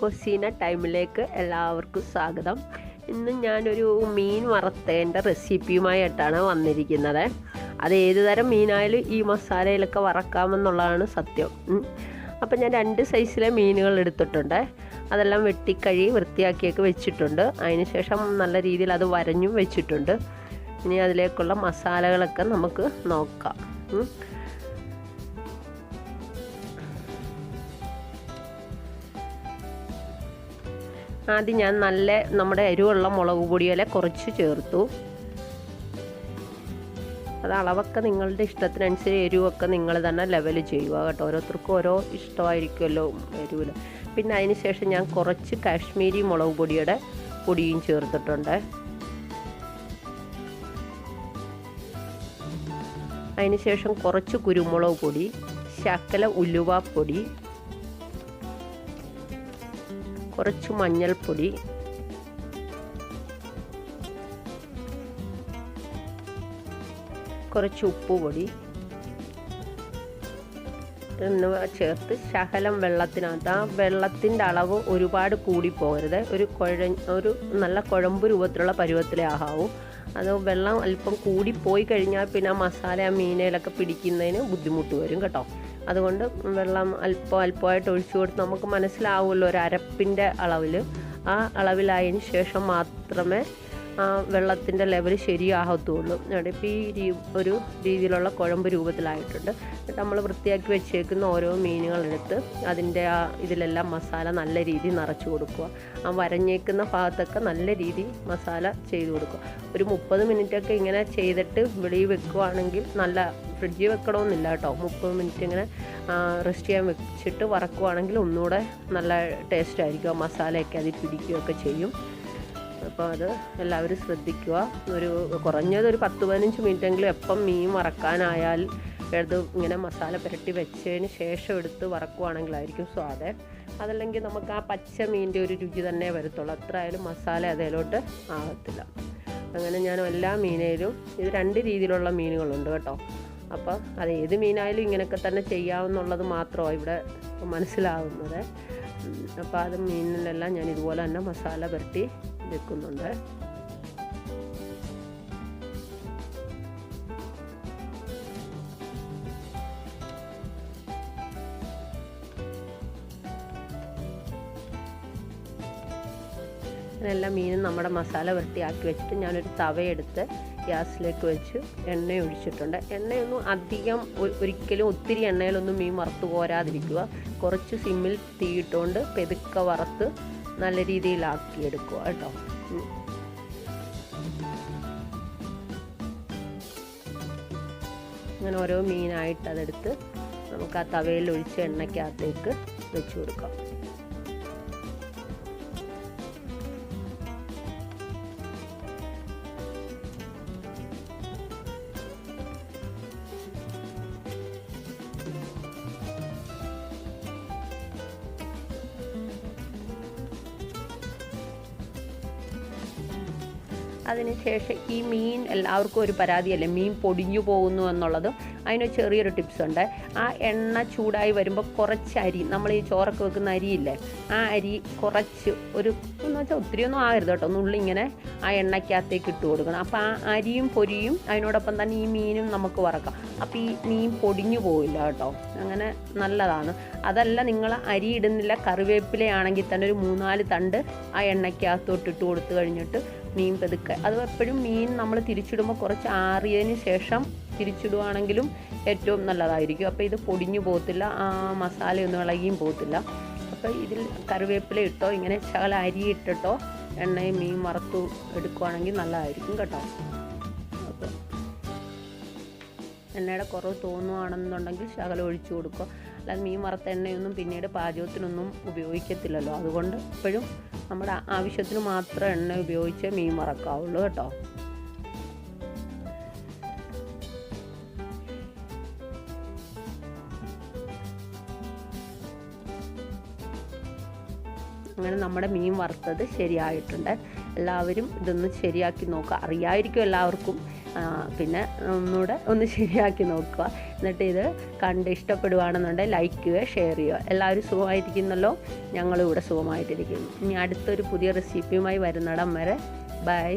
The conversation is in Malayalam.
കൊസീന ടൈമിലേക്ക് എല്ലാവർക്കും സ്വാഗതം. ഇന്ന് ഞാനൊരു മീൻ വറുത്തതിൻ്റെ റെസിപ്പിയുമായിട്ടാണ് വന്നിരിക്കുന്നത്. അത് ഏത് തരം മീനായാലും ഈ മസാലയിലൊക്കെ വറക്കാമെന്നുള്ളതാണ് സത്യം. അപ്പം ഞാൻ 2 സൈസിലെ മീനുകൾ എടുത്തിട്ടുണ്ട്. അതെല്ലാം വെട്ടിക്കഴുകി വൃത്തിയാക്കിയൊക്കെ വെച്ചിട്ടുണ്ട്. അതിന് ശേഷം നല്ല രീതിയിൽ അത് വരഞ്ഞും വെച്ചിട്ടുണ്ട്. ഇനി അതിലേക്കുള്ള മസാലകളൊക്കെ നമുക്ക് നോക്കാം. ആദ്യം ഞാൻ നമ്മുടെ എരിവുള്ള മുളക് പൊടിയിലെ കുറച്ച് ചേർത്തു. അത് അളവൊക്കെ നിങ്ങളുടെ ഇഷ്ടത്തിനനുസരിച്ച് എരിവൊക്കെ നിങ്ങൾ തന്നെ ലെവൽ ചെയ്യുക കേട്ടോ. ഓരോരുത്തർക്കും ഓരോ ഇഷ്ടമായിരിക്കുമല്ലോ എരിവിൽ. പിന്നെ അതിന് ശേഷം ഞാൻ കുറച്ച് കാശ്മീരി മുളക് പൊടിയുടെ പൊടിയും ചേർത്തിട്ടുണ്ട്. അതിന് ശേഷം കുറച്ച് കുരുമുളക് പൊടി, ശകല ഉലുവാപ്പൊടി, കുറച്ച് മഞ്ഞൾപ്പൊടി, കുറച്ച് ഉപ്പുപൊടി എന്നിവ ചേർത്ത് ശകലം വെള്ളത്തിനകത്ത്, ആ വെള്ളത്തിൻ്റെ അളവ് ഒരുപാട് കൂടി പോകരുത്. ഒരു നല്ല കുഴമ്പ് രൂപത്തിലുള്ള പരുവത്തിലേ ആകാവൂ. അത് വെള്ളം അല്പം കൂടിപ്പോയി കഴിഞ്ഞാൽ പിന്നെ മസാല ആ മീനയിലൊക്കെ പിടിക്കുന്നതിന് ബുദ്ധിമുട്ട് വരും കേട്ടോ. അതുകൊണ്ട് വെള്ളം അല്പമായിട്ട് ഒഴിച്ചു കൊടുത്ത് നമുക്ക് മനസ്സിലാവുമല്ലോ ഒരു അരപ്പിൻ്റെ അളവിൽ. ആ അളവിലായതിന് ശേഷം മാത്രമേ ആ വെള്ളത്തിൻ്റെ ലെവൽ ശരിയാകത്തുള്ളൂ. ഇപ്പോൾ ഈ ഒരു രീതിയിലുള്ള കുഴമ്പ് രൂപത്തിലായിട്ടുണ്ട്. എന്നിട്ട് നമ്മൾ വൃത്തിയാക്കി വെച്ചേക്കുന്ന ഓരോ മീനുകളെടുത്ത് അതിൻ്റെ ആ ഇതിലെല്ലാം മസാല നല്ല രീതിയിൽ നിറച്ച് കൊടുക്കുക. ആ വരഞ്ഞേക്കുന്ന ഭാഗത്തൊക്കെ നല്ല രീതിയിൽ മസാല ചെയ്ത് കൊടുക്കുക. ഒരു 30 മിനിറ്റൊക്കെ ഇങ്ങനെ ചെയ്തിട്ട് വെളിയിൽ വെക്കുകയാണെങ്കിൽ, നല്ല ഫ്രിഡ്ജിൽ വെക്കണമെന്നില്ല കേട്ടോ, 30 മിനിറ്റ് ഇങ്ങനെ റെസ്റ്റ് ചെയ്യാൻ വെച്ചിട്ട് വറക്കുവാണെങ്കിൽ ഒന്നുകൂടെ നല്ല ടേസ്റ്റ് ആയിരിക്കും. മസാലയൊക്കെ അതിൽ പിടിക്കുകയൊക്കെ ചെയ്യും. അപ്പോൾ അത് എല്ലാവരും ശ്രദ്ധിക്കുക. കുറഞ്ഞത് ഒരു 10-15 മിനിറ്റെങ്കിലും എപ്പം മീൻ വറക്കാനായാൽ ഇങ്ങനെ മസാല പുരട്ടി വെച്ചതിന് ശേഷം എടുത്ത് വറക്കുവാണെങ്കിലായിരിക്കും സ്വാദ്. അതല്ലെങ്കിൽ നമുക്ക് ആ പച്ച മീനിൻ്റെ ഒരു രുചി തന്നെ വരത്തുള്ളൂ. അത്ര ആയാലും മസാല അതിലോട്ട് ആകത്തില്ല. അങ്ങനെ ഞാൻ എല്ലാ മീനയിലും, ഇത് 2 രീതിയിലുള്ള മീനുകളുണ്ട് കേട്ടോ. അപ്പോൾ അത് ഏത് മീനായാലും ഇങ്ങനെയൊക്കെ തന്നെ ചെയ്യാമെന്നുള്ളത് മാത്രമാണ് ഇവിടെ മനസ്സിലാവുന്നത്. അപ്പോൾ അത് മീനിലെല്ലാം ഞാൻ ഇതുപോലെ തന്നെ മസാല പുരട്ടി വെക്കുന്നുണ്ട്. എല്ലാ മീനും നമ്മുടെ മസാല വൃത്തിയാക്കി വെച്ചിട്ട് ഞാനൊരു തവയെടുത്ത് ഗ്യാസിലേക്ക് വെച്ച് എണ്ണ ഒഴിച്ചിട്ടുണ്ട്. എണ്ണയൊന്നും അധികം ഒരിക്കലും ഒത്തിരി എണ്ണയിലൊന്നും മീൻ വറുത്ത് പോരാതിരിക്കുക. കുറച്ച് സിമ്മിൽ തീയിട്ടുകൊണ്ട് പെതുക്കെ വറുത്ത് നല്ല രീതിയിലാക്കിയെടുക്കുക കേട്ടോ. അങ്ങനെ ഓരോ മീനായിട്ട് അതെടുത്ത് നമുക്ക് ആ തവയിൽ ഒഴിച്ച് എണ്ണയ്ക്കകത്തേക്ക് വെച്ച് കൊടുക്കാം. അതിനുശേഷം ഈ മീൻ എല്ലാവർക്കും ഒരു പരാതിയല്ലേ, മീൻ പൊടിഞ്ഞു പോകുന്നു എന്നുള്ളത്. അതിന് ചെറിയൊരു ടിപ്സ് ഉണ്ട്. ആ എണ്ണ ചൂടായി വരുമ്പോൾ കുറച്ച് അരി, നമ്മൾ ഈ ചോറൊക്കെ വെക്കുന്ന അരിയില്ലേ, ആ അരി കുറച്ച് എന്ന് വെച്ചാൽ ഒത്തിരിയൊന്നും ആകരുത് കേട്ടോ, ഒന്നുള്ളി ഇങ്ങനെ ആ എണ്ണയ്ക്കകത്തേക്ക് ഇട്ട് കൊടുക്കണം. അപ്പോൾ ആ അരിയും പൊരിയും അതിനോടൊപ്പം തന്നെ ഈ മീനും നമുക്ക് വറക്കാം. അപ്പോൾ ഈ മീൻ പൊടിഞ്ഞു പോവില്ല കേട്ടോ. അങ്ങനെ നല്ലതാണ്. അതല്ല നിങ്ങൾ അരി ഇടുന്നില്ല, കറിവേപ്പിലയാണെങ്കിൽ തന്നെ ഒരു 3-4 തണ്ട് ആ എണ്ണയ്ക്കകത്തോട്ട് ഇട്ട് കൊടുത്തു കഴിഞ്ഞിട്ട് മീൻ പെതുക്കുക. അത് എപ്പോഴും മീൻ നമ്മൾ തിരിച്ചിടുമ്പോൾ കുറച്ച് ആറിയതിന് ശേഷം തിരിച്ചിടുവാണെങ്കിലും ഏറ്റവും നല്ലതായിരിക്കും. അപ്പോൾ ഇത് പൊടിഞ്ഞു പോകത്തില്ല, ആ മസാലയൊന്നും ഇളകിയും പോകത്തില്ല. അപ്പോൾ ഇതിൽ കറിവേപ്പില ഇട്ടോ ഇങ്ങനെ ശകല അരി ഇട്ടിട്ടോ എണ്ണയും മീൻ വറുത്തു എടുക്കുവാണെങ്കിൽ നല്ലതായിരിക്കും കേട്ടോ. അപ്പോൾ എണ്ണയുടെ കുറവ് തോന്നുകയാണെന്നുണ്ടെങ്കിൽ ശകലം ഒഴിച്ചു കൊടുക്കുക. അല്ലാതെ മീൻ വറുത്ത എണ്ണയൊന്നും പിന്നീട് പാചകത്തിനൊന്നും ഉപയോഗിക്കത്തില്ലല്ലോ. അതുകൊണ്ട് എപ്പോഴും നമ്മുടെ ആവശ്യത്തിന് മാത്രം എണ്ണ ഉപയോഗിച്ച് മീൻ വറക്കാവുള്ളൂ കേട്ടോ. അങ്ങനെ നമ്മുടെ മീൻ വറുത്തത് ശരിയായിട്ടുണ്ട്. എല്ലാവരും ഇതൊന്ന് ശരിയാക്കി നോക്കുക. അറിയായിരിക്കും എല്ലാവർക്കും, പിന്നെ ഒന്നുകൂടെ ഒന്ന് ശരിയാക്കി നോക്കുക. എന്നിട്ട് ഇത് കണ്ട് ഇഷ്ടപ്പെടുകയാണെന്നുണ്ടെങ്കിൽ ലൈക്ക് ചെയ്യുക, ഷെയർ ചെയ്യുക. എല്ലാവരും സുഖമായിരിക്കുന്നല്ലോ, ഞങ്ങളും ഇവിടെ സുഖമായിട്ടിരിക്കുന്നു. ഇനി അടുത്തൊരു പുതിയ റെസിപ്പിയുമായി വരുന്നിടം വരെ ബൈ.